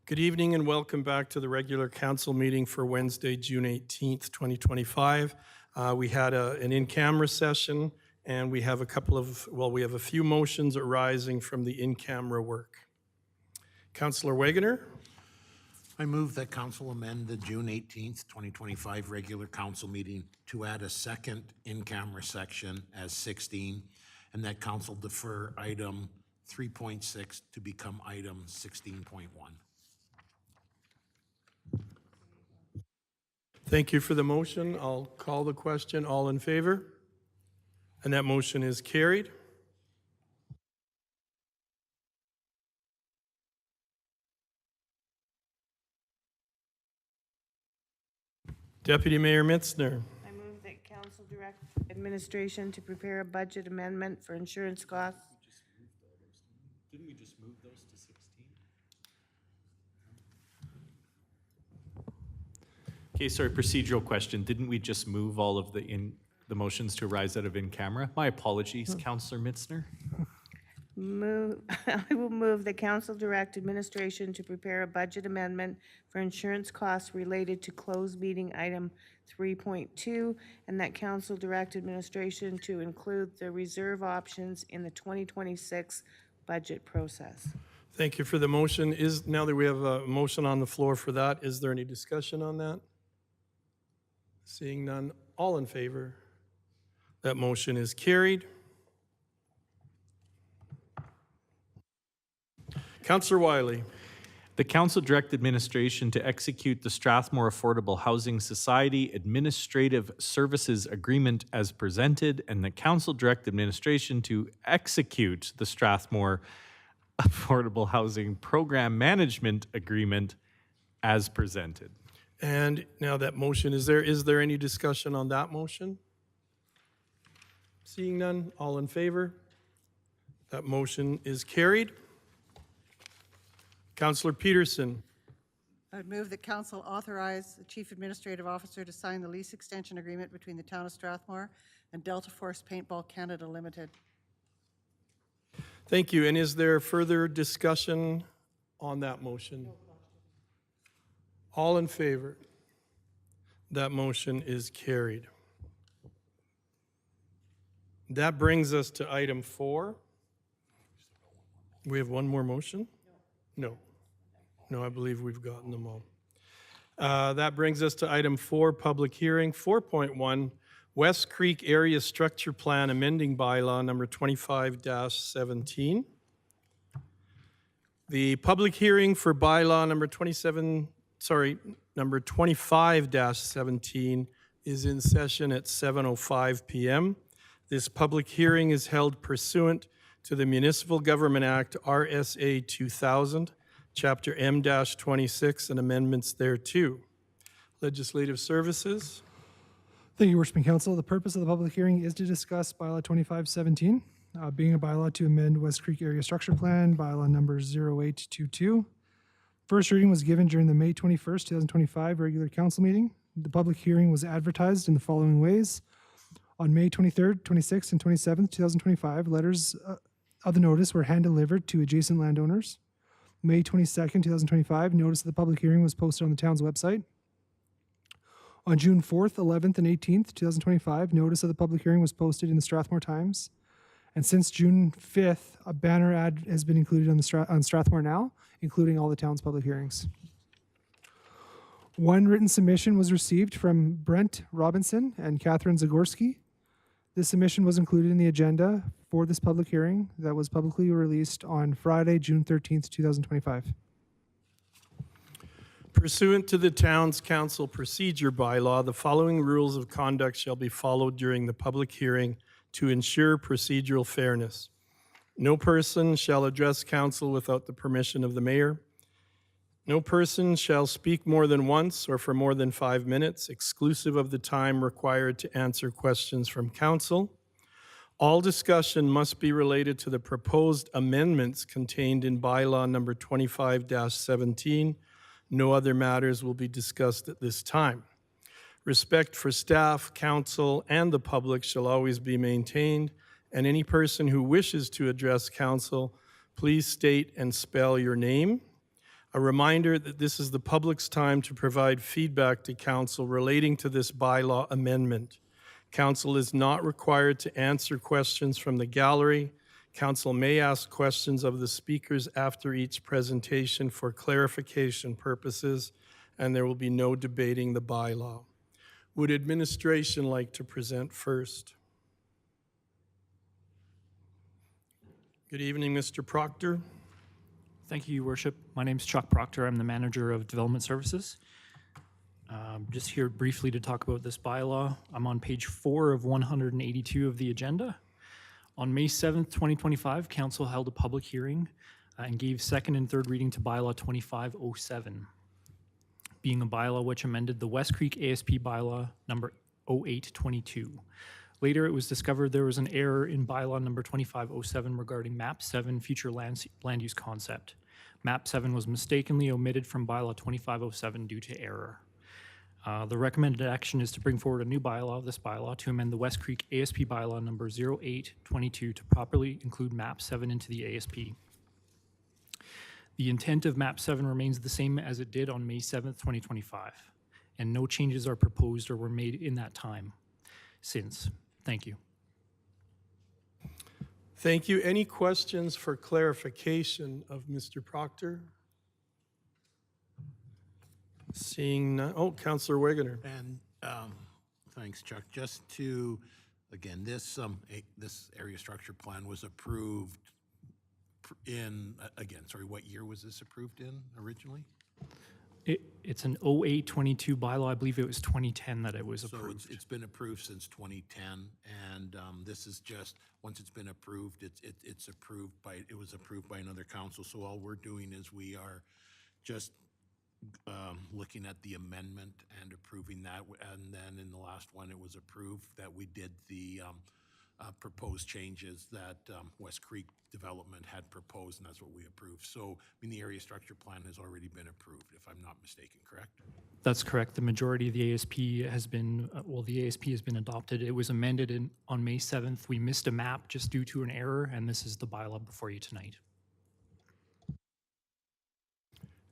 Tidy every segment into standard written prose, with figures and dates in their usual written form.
Good evening and welcome back to the regular council meeting for Wednesday, June 18th, 2025. We had an in-camera session and we have we have a few motions arising from the in-camera work. Councillor Wegener. I move that council amend the June 18th, 2025 regular council meeting to add a second in-camera section as 16, and that council defer item 3.6 to become item 16.1. Thank you for the motion. I'll call the question. All in favor? And that motion is carried. Deputy Mayor Mitzner. I move that council direct administration to prepare a budget amendment for insurance costs. Didn't we just move those to 16? Okay, sorry, procedural question. Didn't we just move all of the motions to arise out of in-camera? My apologies, Councillor Mitzner. I will move that council direct administration to prepare a budget amendment for insurance costs related to closed meeting item 3.2, and that council direct administration to include the reserve options in the 2026 budget process. Thank you for the motion. Now that we have a motion on the floor for that, is there any discussion on that? Seeing none, all in favor? That motion is carried. Councillor Wiley. The council direct administration to execute the Strathmore Affordable Housing Society Administrative Services Agreement as presented, and the council direct administration to execute the Strathmore Affordable Housing Program Management Agreement as presented. And now that motion, is there any discussion on that motion? Seeing none, all in favor? That motion is carried. Councillor Peterson. I would move that council authorize the chief administrative officer to sign the lease extension agreement between the town of Strathmore and Delta Force Paintball Canada Limited. Thank you. And is there further discussion on that motion? All in favor? That motion is carried. That brings us to item 4. We have one more motion? No. No, I believe we've gotten them all. That brings us to item 4, public hearing. 4.1, West Creek Area Structure Plan amending bylaw number 25-17. The public hearing for bylaw number 25-17 is in session at 7:05 p.m. This public hearing is held pursuant to the Municipal Government Act, RSA 2000, Chapter M-26, and amendments thereto. Legislative Services. Thank you, Worshiping Council. The purpose of the public hearing is to discuss bylaw 2517, being a bylaw to amend West Creek Area Structure Plan, bylaw number 0822. First reading was given during the May 21st, 2025 regular council meeting. The public hearing was advertised in the following ways. On May 23rd, 26th, and 27th, 2025, letters of the notice were hand-delivered to adjacent landowners. May 22nd, 2025, notice of the public hearing was posted on the town's website. On June 4th, 11th, and 18th, 2025, notice of the public hearing was posted in the Strathmore Times. And since June 5th, a banner ad has been included on Strathmore Now, including all the town's public hearings. One written submission was received from Brent Robinson and Catherine Zagorski. This submission was included in the agenda for this public hearing that was publicly released on Friday, June 13th, 2025. Pursuant to the Town's Council Procedure Bylaw, the following rules of conduct shall be followed during the public hearing to ensure procedural fairness. No person shall address council without the permission of the mayor. No person shall speak more than once or for more than 5 minutes, exclusive of the time required to answer questions from council. All discussion must be related to the proposed amendments contained in bylaw number 25-17. No other matters will be discussed at this time. Respect for staff, council, and the public shall always be maintained, and any person who wishes to address council, please state and spell your name. A reminder that this is the public's time to provide feedback to council relating to this bylaw amendment. Council is not required to answer questions from the gallery. Council may ask questions of the speakers after each presentation for clarification purposes, and there will be no debating the bylaw. Would administration like to present first? Good evening, Mr. Proctor. Thank you, Your Worship. My name is Chuck Proctor. I'm the Manager of Development Services. Just here briefly to talk about this bylaw. I'm on page 4 of 182 of the agenda. On May 7th, 2025, Council held a public hearing and gave second and third reading to bylaw 2507, being a bylaw which amended the West Creek ASP bylaw number 0822. Later, it was discovered there was an error in bylaw number 2507 regarding map 7 future land use concept. Map 7 was mistakenly omitted from bylaw 2507 due to error. The recommended action is to bring forward a new bylaw, this bylaw, to amend the West Creek ASP bylaw number 0822 to properly include map 7 into the ASP. The intent of map 7 remains the same as it did on May 7th, 2025, and no changes are proposed or were made in that time since. Thank you. Thank you. Any questions for clarification of Mr. Proctor? Seeing none. Oh, Councillor Wegener. And thanks, Chuck. Just to, again, this area structure plan was approved in, again, sorry, what year was this approved in originally? It's an 0822 bylaw. I believe it was 2010 that it was So approved. it's been approved since 2010, and this is just, once it's been approved, it was approved by another council. So all we're doing is we are just looking at the amendment and approving that, and then in the last one, it was approved that we did the proposed changes that West Creek Development had proposed, and that's what we approved. So, I mean, the area structure plan has already been approved, if I'm not mistaken, correct? That's correct. The majority of the ASP has been, the ASP has been adopted. It was amended on May 7th. We missed a map just due to an error, and this is the bylaw before you tonight.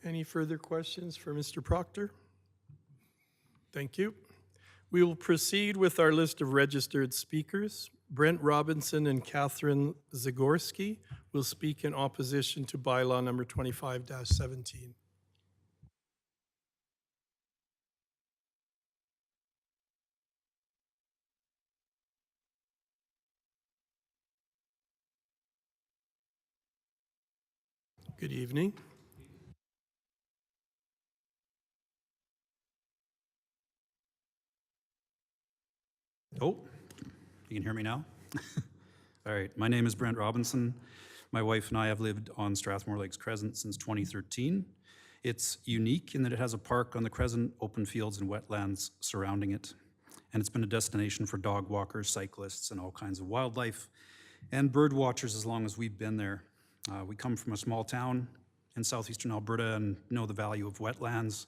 Any further questions for Mr. Proctor? Thank you. We will proceed with our list of registered speakers. Brent Robinson and Catherine Zagorski will speak in opposition to bylaw number 25-17. Good evening. Oh, you can hear me now? All right, my name is Brent Robinson. My wife and I have lived on Strathmore Lakes Crescent since 2013. It's unique in that it has a park on the Crescent, open fields and wetlands surrounding it. And it's been a destination for dog walkers, cyclists, and all kinds of wildlife, and bird watchers as long as we've been there. We come from a small town in southeastern Alberta and know the value of wetlands,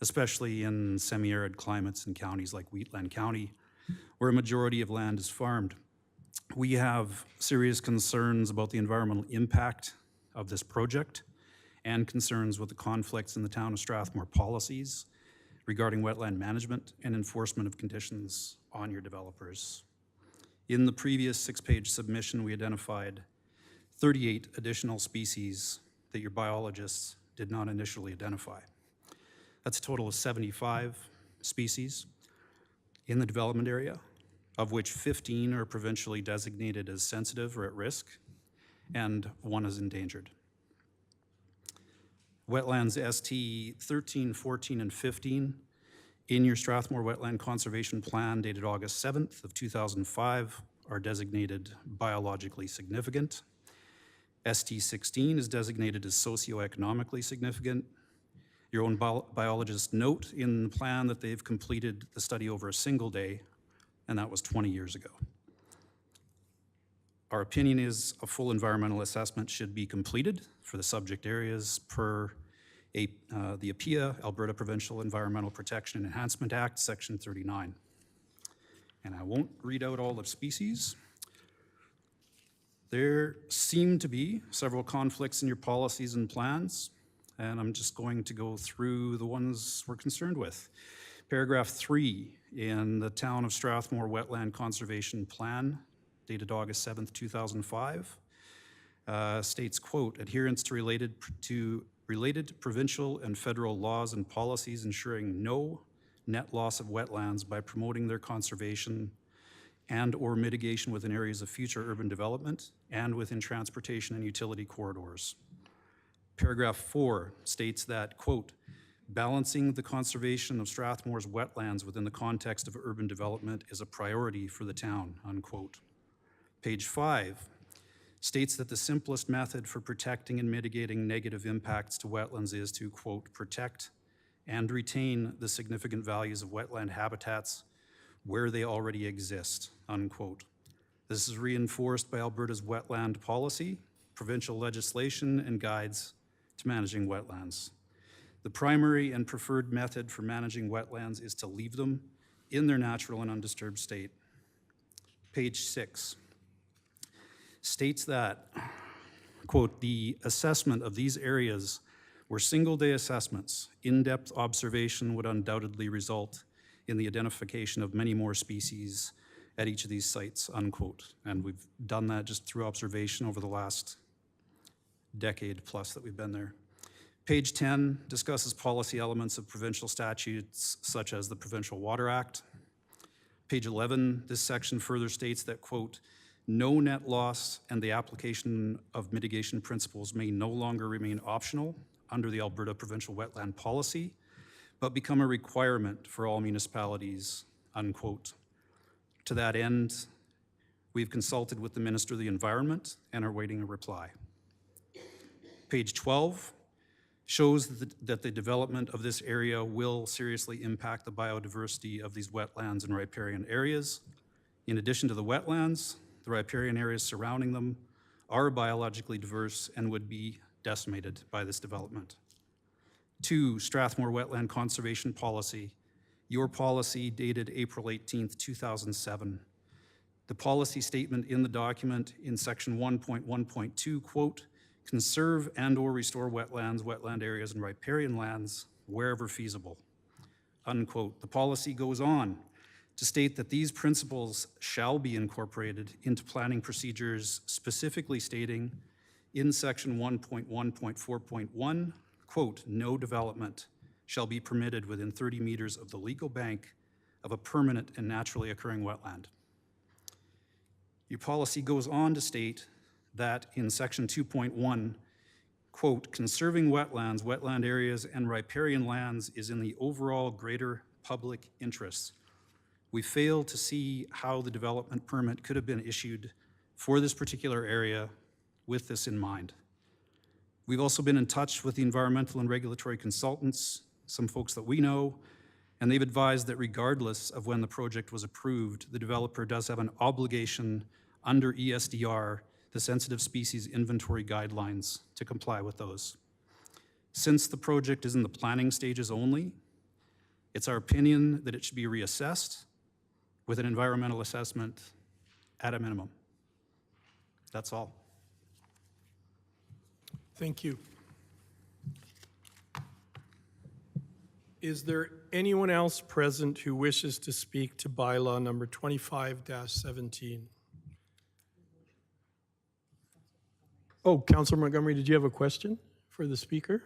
especially in semi-arid climates in counties like Wheatland County, where a majority of land is farmed. We have serious concerns about the environmental impact of this project and concerns with the conflicts in the town of Strathmore policies regarding wetland management and enforcement of conditions on your developers. In the previous 6-page submission, we identified 38 additional species that your biologists did not initially identify. That's a total of 75 species in the development area, of which 15 are provincially designated as sensitive or at risk, and 1 is endangered. Wetlands ST 13, 14, and 15 in your Strathmore Wetland Conservation Plan dated August 7th of 2005 are designated biologically significant. ST 16 is designated as socioeconomically significant. Your own biologists note in the plan that they've completed the study over a single day, and that was 20 years ago. Our opinion is a full environmental assessment should be completed for the subject areas per the APIA, Alberta Provincial Environmental Protection and Enhancement Act, Section 39. And I won't read out all the species. There seem to be several conflicts in your policies and plans. and I'm just going to go through the ones we're concerned with. Paragraph 3 in the Town of Strathmore Wetland Conservation Plan, dated August 7th, 2005, states, quote, adherence to related provincial and federal laws and policies ensuring no net loss of wetlands by promoting their conservation and/or mitigation within areas of future urban development and within transportation and utility corridors. Paragraph 4 states that, quote, balancing the conservation of Strathmore's wetlands within the context of urban development is a priority for the town, unquote. Page 5 states that the simplest method for protecting and mitigating negative impacts to wetlands is to, quote, protect and retain the significant values of wetland habitats where they already exist, unquote. This is reinforced by Alberta's wetland policy, provincial legislation, and guides to managing wetlands. The primary and preferred method for managing wetlands is to leave them in their natural and undisturbed state. Page 6 states that, quote, the assessment of these areas were single-day assessments, in-depth observation would undoubtedly result in the identification of many more species at each of these sites, unquote. And we've done that just through observation over the last decade plus that we've been there. Page 10 discusses policy elements of provincial statutes such as the Provincial Water Act. Page 11, this section further states that, quote, no net loss and the application of mitigation principles may no longer remain optional under the Alberta Provincial Wetland Policy, but become a requirement for all municipalities, unquote. To that end, we've consulted with the Minister of the Environment and are waiting a reply. Page 12 shows that the development of this area will seriously impact the biodiversity of these wetlands and riparian areas. In addition to the wetlands, the riparian areas surrounding them are biologically diverse and would be decimated by this development. 2, Strathmore Wetland Conservation Policy, your policy dated April 18th, 2007. The policy statement in the document in section 1.1.2, quote, conserve and/or restore wetlands, wetland areas, and riparian lands wherever feasible, unquote. The policy goes on to state that these principles shall be incorporated into planning procedures, specifically stating in section 1.1.4.1, quote, no development shall be permitted within 30 meters of the legal bank of a permanent and naturally occurring wetland. Your policy goes on to state that in section 2.1, quote, conserving wetlands, wetland areas, and riparian lands is in the overall greater public interest. We fail to see how the development permit could have been issued for this particular area with this in mind. We've also been in touch with the environmental and regulatory consultants, some folks that we know, and they've advised that regardless of when the project was approved, the developer does have an obligation under ESDR, the Sensitive Species Inventory Guidelines, to comply with those. Since the project is in the planning stages only, it's our opinion that it should be reassessed with an environmental assessment at a minimum. That's all. Thank you. Is there anyone else present who wishes to speak to bylaw number 25-17? Oh, Councilor Montgomery, did you have a question for the speaker?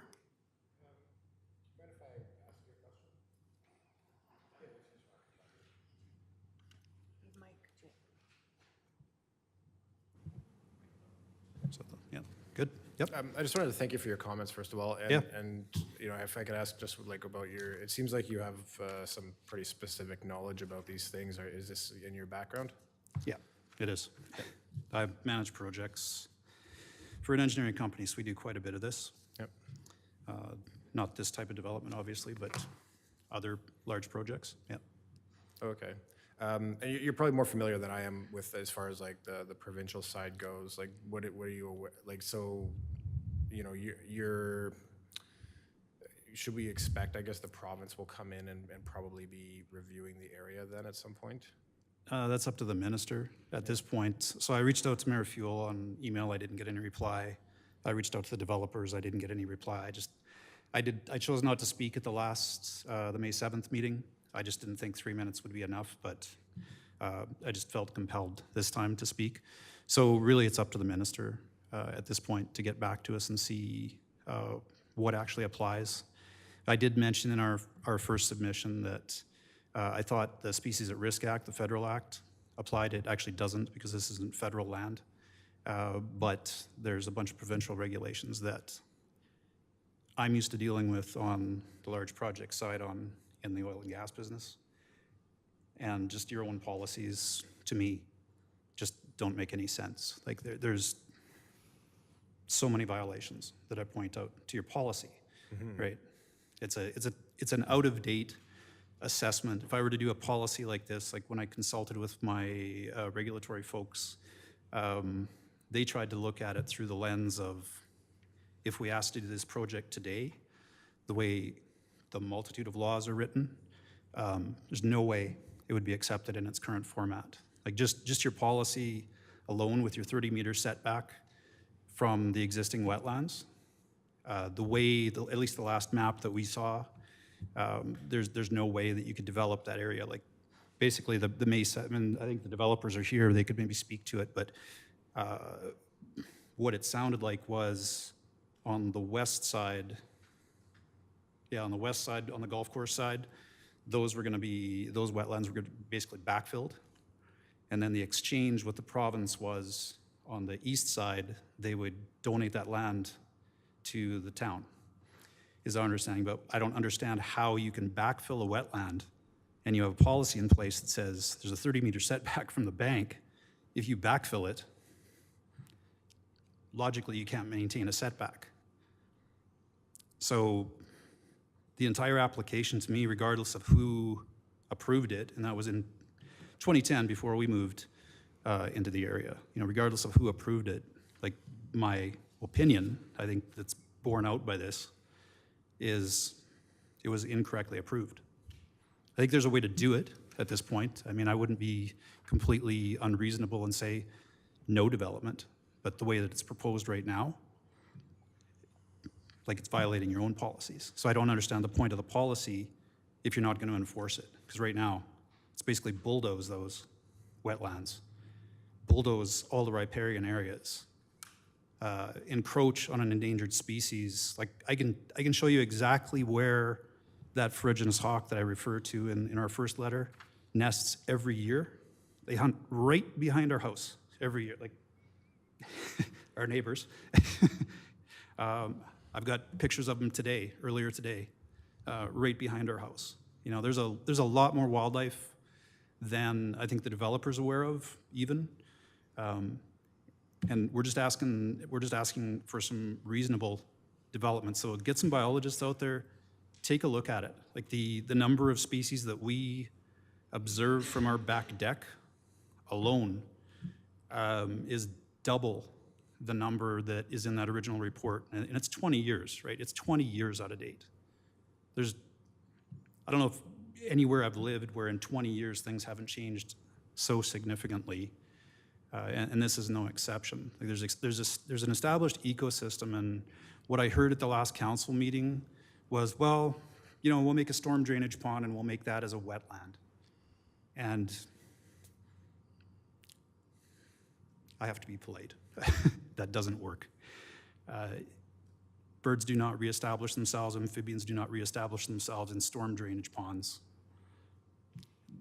Yeah, good. Yep. I just wanted to thank you for your comments, first of all. And, Yeah. and you know, if I could ask just like about your, it seems like you have some pretty specific knowledge about these things. Is this in your background? Yeah, it is. Yeah. I manage projects for an engineering company, so we do quite a bit of this. Yep. Not this type of development, obviously, but other large projects. Yeah. Okay. And you're probably more familiar than I am with as far as like the provincial side goes. Like, what are you aware, like, so, you know, should we expect, I guess, the province will come in and probably be reviewing the area then at some point? That's up to the minister at this point. So I reached out to Mayor Fuel on email. I didn't get any reply. I reached out to the developers. I didn't get any reply. I just I chose not to speak at the last, the May 7th meeting. I just didn't think 3 minutes would be enough, but I just felt compelled this time to speak. So really, it's up to the minister at this point to get back to us and see what actually applies. I did mention in our first submission that I thought the Species at Risk Act, the federal act, applied. It actually doesn't because this isn't federal land. But there's a bunch of provincial regulations that I'm used to dealing with on the large project side in the oil and gas business. And just your own policies, to me, just don't make any sense. Like there's so many violations that I point out to your policy, right? It's an out-of-date assessment. If I were to do a policy like this, like when I consulted with my regulatory folks, they tried to look at it through the lens of, if we asked to do this project today, the way the multitude of laws are written, there's no way it would be accepted in its current format. Like just your policy alone with your 30-meter setback from the existing wetlands, the way, at least the last map that we saw, there's no way that you could develop that area. Like basically the Mesa, I mean, I think the developers are here, they could maybe speak to it, but what it sounded like was on the west side, on the golf course side, those wetlands were going to be basically backfilled. And then the exchange with the province was on the east side, they would donate that land to the town, is our understanding. But I don't understand how you can backfill a wetland and you have a policy in place that says there's a 30-meter setback from the bank. If you backfill it, logically you can't maintain a setback. So the entire application to me, regardless of who approved it, and that was in 2010 before we moved into the area, regardless of who approved it, like my opinion, I think that's borne out by this, is it was incorrectly approved. I think there's a way to do it at this point. I mean, I wouldn't be completely unreasonable and say no development, but the way that it's proposed right now, like it's violating your own policies. So I don't understand the point of the policy if you're not going to enforce it. Because right now, it's basically bulldoze those wetlands, bulldoze all the riparian areas, encroach on an endangered species. Like I can show you exactly where that ferruginous hawk that I referred to in our first letter nests every year. They hunt right behind our house every year, like our neighbors. I've got pictures of them earlier today, right behind our house. There's a lot more wildlife than I think the developer's aware of, even. And we're just asking for some reasonable development. So get some biologists out there, take a look at it. Like the number of species that we observe from our back deck alone is double the number that is in that original report. And it's 20 years, right? It's 20 years out of date. I don't know if anywhere I've lived where in 20 years things haven't changed so significantly. And this is no exception. Like there's an established ecosystem, and what I heard at the last council meeting was, well, we'll make a storm drainage pond and we'll make that as a wetland. And I have to be polite. That doesn't work. Birds do not reestablish themselves, amphibians do not reestablish themselves in storm drainage ponds.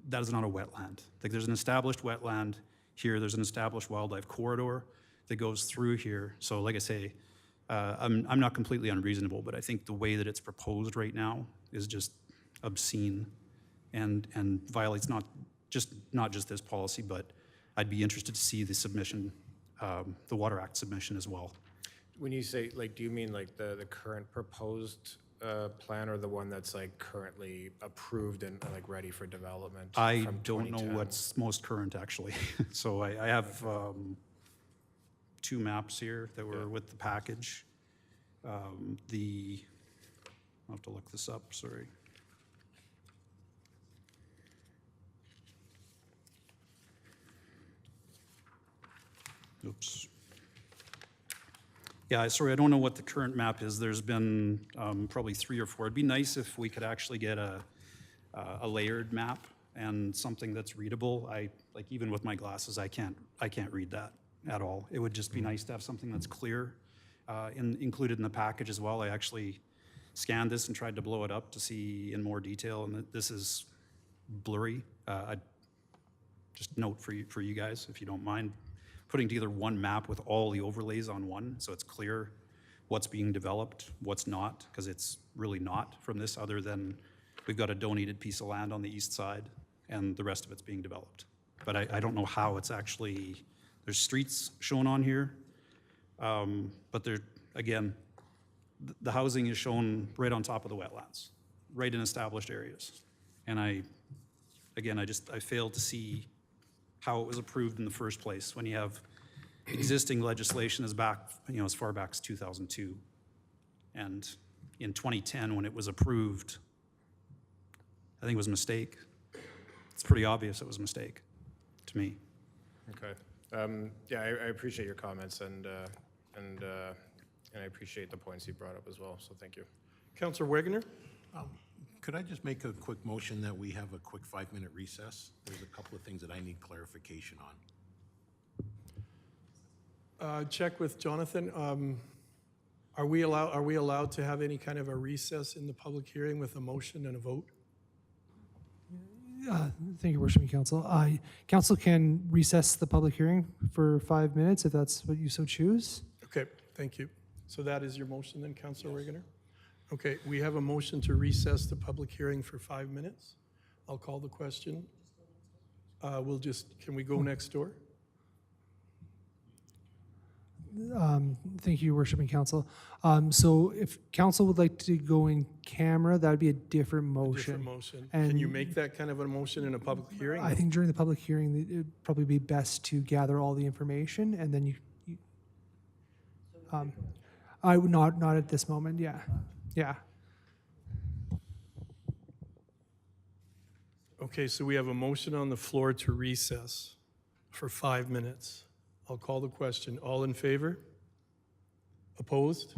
That is not a wetland. Like there's an established wetland here, there's an established wildlife corridor that goes through here. So like I say, I'm not completely unreasonable, but I think the way that it's proposed right now is just obscene and violates not just this policy, but I'd be interested to see the submission, the Water Act submission as well. When you say, do you mean the current proposed plan or the one that's currently approved and ready for development? I from don't know 2010? what's most current, actually. So I have two maps here that were with the package. I'll have to look this up, sorry. Oops. Yeah, sorry, I don't know what the current map is. There's been probably 3 or 4. It'd be nice if we could actually get a layered map and something that's readable. Like even with my glasses, I can't read that at all. It would just be nice to have something that's clear included in the package as well. I actually scanned this and tried to blow it up to see in more detail, and this is blurry. Just note for you guys, if you don't mind, putting together one map with all the overlays on one, so it's clear what's being developed, what's not, because it's really not from this, other than we've got a donated piece of land on the east side, and the rest of it's being developed. But I don't know how it's actually, there's streets shown on here, but there, again, the housing is shown right on top of the wetlands, right in established areas. And I failed to see how it was approved in the first place when you have existing legislation as back, as far back as 2002. And in 2010, when it was approved, I think it was a mistake. It's pretty obvious it was a mistake to me. Okay. Yeah, I appreciate your comments and I appreciate the points you brought up as well, so thank you. Councillor Wegener? Could I just make a quick motion that we have a quick 5-minute recess? There's a couple of things that I need clarification on. Check with Jonathan. Are we allowed to have any kind of a recess in the public hearing with a motion and a vote? Thank you, Worshiping Council. Council can recess the public hearing for 5 minutes if that's what you so choose. Okay, thank you. So that is your motion then, Councillor Wegener? Okay, we have a motion to recess the public hearing for 5 minutes. I'll call the question. Can we go next door? Thank you, Worshiping Council. So if council would like to go in camera, that would be a different motion. Different motion. Can you And- make that kind of a motion in a public hearing? I think during the public hearing, it would probably be best to gather all the information and then you I would not at this moment, yeah. Yeah. Okay, so we have a motion on the floor to recess for 5 minutes. I'll call the question. All in favor? Opposed?